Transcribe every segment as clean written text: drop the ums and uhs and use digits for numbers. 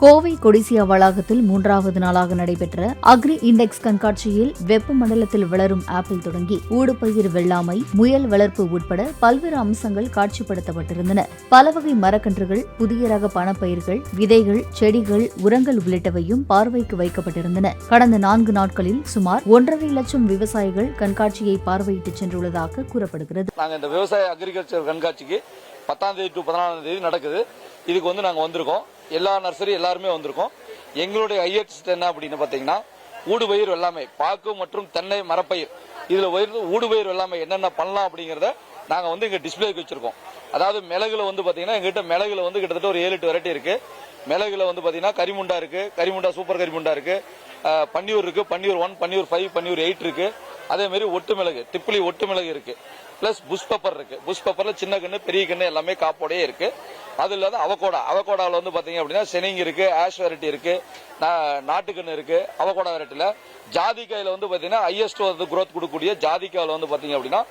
கோவை கொடிசியா வளாகத்தில் 3வது நாளாக நடைபெற்ற அக்ரி இண்டெக்ஸ் கண்காட்சியில் வெப்பமண்டலத்தில் வளரும் ஆப்பிள் தொடங்கி ஊடுபயிர் வெள்ளாமை, முயல் வளர்ப்பு உட்பட பல்வேறு அம்சங்கள் காட்சிப்படுத்தப்பட்டிருந்தன. பல வகை மரக்கன்றுகள், புதிய ரக பணப்பயிர்கள், விதைகள், செடிகள், உரங்கள் உள்ளிட்டவையும் பார்வைக்கு வைக்கப்பட்டிருந்தன. கடந்த 4 நாட்களில் சுமார் 1.5 லட்சம் விவசாயிகள் கண்காட்சியை பார்வையிட்டு சென்றுள்ளதாக கூறப்படுகிறது. நாங்கள் இந்த விவசாய அக்ரிகல்ச்சர் கண்காட்சிக்கு 10ஆம் தேதி to 14ஆம் தேதி நடக்குது. இதுக்கு நாங்கள் வந்திருக்கோம். எல்லா நர்சரி எல்லாருமே வந்திருக்கோம். எங்களுடைய ஹையஸ்ட் என்ன அப்படின்னு பாத்தீங்கன்னா ஊடுபயிர் வெள்ளாமை, பாக்கு மற்றும் தென்னை மரப்பயிர், இதுல ஊடுபயிர் வெள்ளாமை என்னென்ன பண்ணலாம் அப்படிங்கறத நாங்க இங்க டிஸ்பிளேக்கு வச்சிருக்கோம். அதாவது மிளகுல பாத்தீங்கன்னா எங்கிட்ட மிளகுல கிட்டத்தட்ட ஒரு 7-8 வெரைட்டி இருக்கு. மிளகுல பாத்தீங்கன்னா கரிமுண்டா இருக்கு, கரிமுண்டா சூப்பர் கரிமுண்டா இருக்கு, பன்னியூர் இருக்கு, பன்னியூர் 1, பன்னியூர் 5, பன்னியூர் 8 இருக்கு. அதே மாதிரி ஒட்டு மிளகு, டிப்ளி ஒட்டு மிளகு இருக்கு. பிளஸ் புஷ் பெப்பர் இருக்கு. புஷ் பெப்பர்ல சின்ன கண்ணு, பெரிய கண்ணு எல்லாமே காப்போடே இருக்கு. அது இல்லாத அவகோடால பாத்தீங்க அப்படின்னா செனிங் இருக்கு, ஆஷ் வெரைட்டி இருக்கு, நாட்டுக்கண்ணு இருக்கு. அவகோடா வெரைட்டில ஜாதிக்காயில பாத்தீங்கன்னா ஹையஸ்ட் குரோத் கொடுக்கக்கூடிய ஜாதிக்காயில பாத்தீங்க அப்படின்னா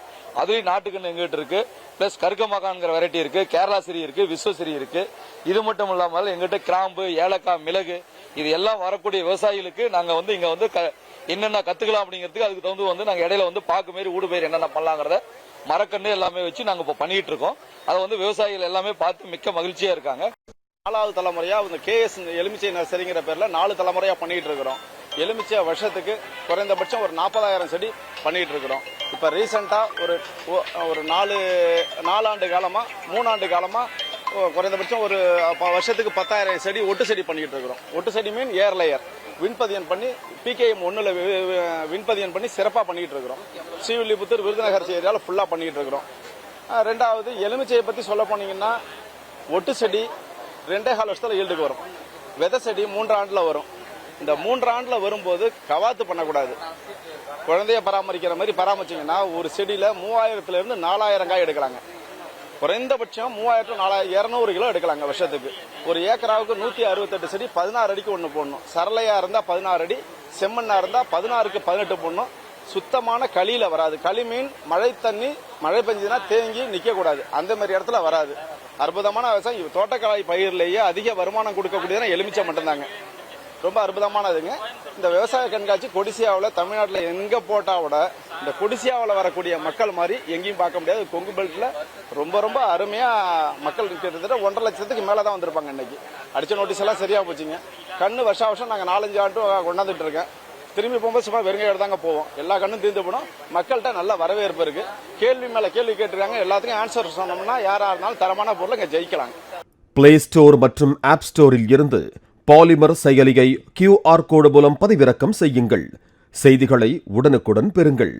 அதுலயும் நாட்டுக்கண்ணு எங்கிட்ட இருக்கு. பிளஸ் கருக்கமாக்கான்ங்கிற வெரைட்டி இருக்கு, கேரளா சிரி இருக்கு, விஸ்வசிரி இருக்கு. இது மட்டும் இல்லாமல் எங்கிட்ட கிராம்பு, ஏலக்காய், மிளகு இது எல்லாம் வரக்கூடிய விவசாயிகளுக்கு நாங்க இங்க என்னென்ன கத்துக்கலாம் அப்படிங்கிறதுக்கு அதுக்கு தகுந்து நாங்க இடையில பாக்கு மாரி ஊடுபயிர் என்னென்ன பண்ணலாங்கிறத மரக்கண்ணு எல்லாமே வச்சு நாங்க இப்ப பண்ணிட்டு இருக்கோம். அதை விவசாயிகள் எல்லாமே பார்த்து மிக்க மகிழ்ச்சியா இருக்காங்க. 4வது தலைமுறையா KS எலுமிச்சை நர்சரிங்கிற பேர்ல 4 தலைமுறையா பண்ணிட்டு இருக்கிறோம். எலுமிச்சை வருஷத்துக்கு குறைந்தபட்சம் ஒரு 40,000 செடி பண்ணிட்டு இருக்கிறோம். இப்ப ரீசெண்டா ஒரு 4 ஆண்டு காலமா 3 ஆண்டு காலமா குறைந்தபட்சம் ஒரு வருஷத்துக்கு 10,000 செடி ஒட்டு செடி பண்ணிட்டு இருக்கிறோம். ஒட்டு செடி மீன் ஏர் லேயர் விண்பதியன் பண்ணி PKM 1ல விண்பதியன் பண்ணி சிறப்பா பண்ணிட்டு இருக்கிறோம். ஸ்ரீவில்லிபுத்தூர், விருதுநகர் ஏரியால ஃபுல்லா பண்ணிட்டு இருக்கிறோம். ரெண்டாவது எலுமிச்சையை பத்தி சொல்ல போனீங்கன்னா ஒட்டு செடி 2.5 வருஷத்துல ஈல்டுக்கு வரும். விதை செடி 3 ஆண்டுல வரும். இந்த 3 ஆண்டுல வரும்போது கவாத்து பண்ணக்கூடாது. குழந்தைய பராமரிக்கிற மாதிரி பராமரிச்சீங்கன்னா ஒரு செடியில 3000 இருந்து 4000 காய் எடுக்கலாங்க. குறைந்தபட்சம் 3000 to 200 கிலோ எடுக்கலாங்க வருஷத்துக்கு. ஒரு ஏக்கராவுக்கு 168 செடி 16 அடிக்கு ஒன்று போடணும். சரளையா இருந்தா 16 அடி, செம்மண்ணா இருந்தா 16க்கு 18 போடணும். சுத்தமான களியில வராது. களி மீன் மழை தண்ணி மழை பெஞ்சதுன்னா தேங்கி நிக்க கூடாது. அந்த மாதிரி இடத்துல வராது. அற்புதமான விவசாயம். தோட்டக்கலை பயிர்லேயே அதிக வருமானம் கொடுக்கக்கூடியதுன்னா எலுமிச்சை மட்டும்தாங்க. ரொம்ப அற்புதமானதுங்க. இந்த விவசாய கண்காட்சி கொடிசியாவில் தமிழ்நாட்டில் எங்க போட்டா விட இந்த கொடிசியாவில் வரக்கூடிய மக்கள் மாதிரி எங்கேயும் பார்க்க முடியாது. கொங்கு பெல்ட்ல ரொம்ப ரொம்ப அருமையா மக்கள் கிட்டத்தட்ட 1.5 லட்சத்துக்கு மேலதான் வந்திருப்பாங்க. இன்னைக்கு அடிச்ச நோட்டீஸ் எல்லாம் சரியா போச்சுங்க. கண்ணு வருஷம் நாங்க 4-5 ஆண்டு கொண்டாந்துட்டு இருக்கேன். திரும்பி போகும்போது சும்மா வெறுங்கையோட தாங்க போவோம். எல்லா கண்ணும் தீர்ந்து போனோம். மக்கள்கிட்ட நல்ல வரவேற்பு இருக்கு. கேள்வி மேல கேள்வி கேட்டிருக்காங்க. எல்லாத்துக்கும் ஆன்சர் சொன்னோம்னா யாரா இருந்தாலும் தரமான பொருளை இங்க ஜெயிக்கலாம். பிளே ஸ்டோர் மற்றும் ஆப் ஸ்டோரில் இருந்து பாலிமர் செயலியை QR கோடு மூலம் பதிவிறக்கம் செய்யுங்கள். செய்திகளை உடனுக்குடன் பெறுங்கள்.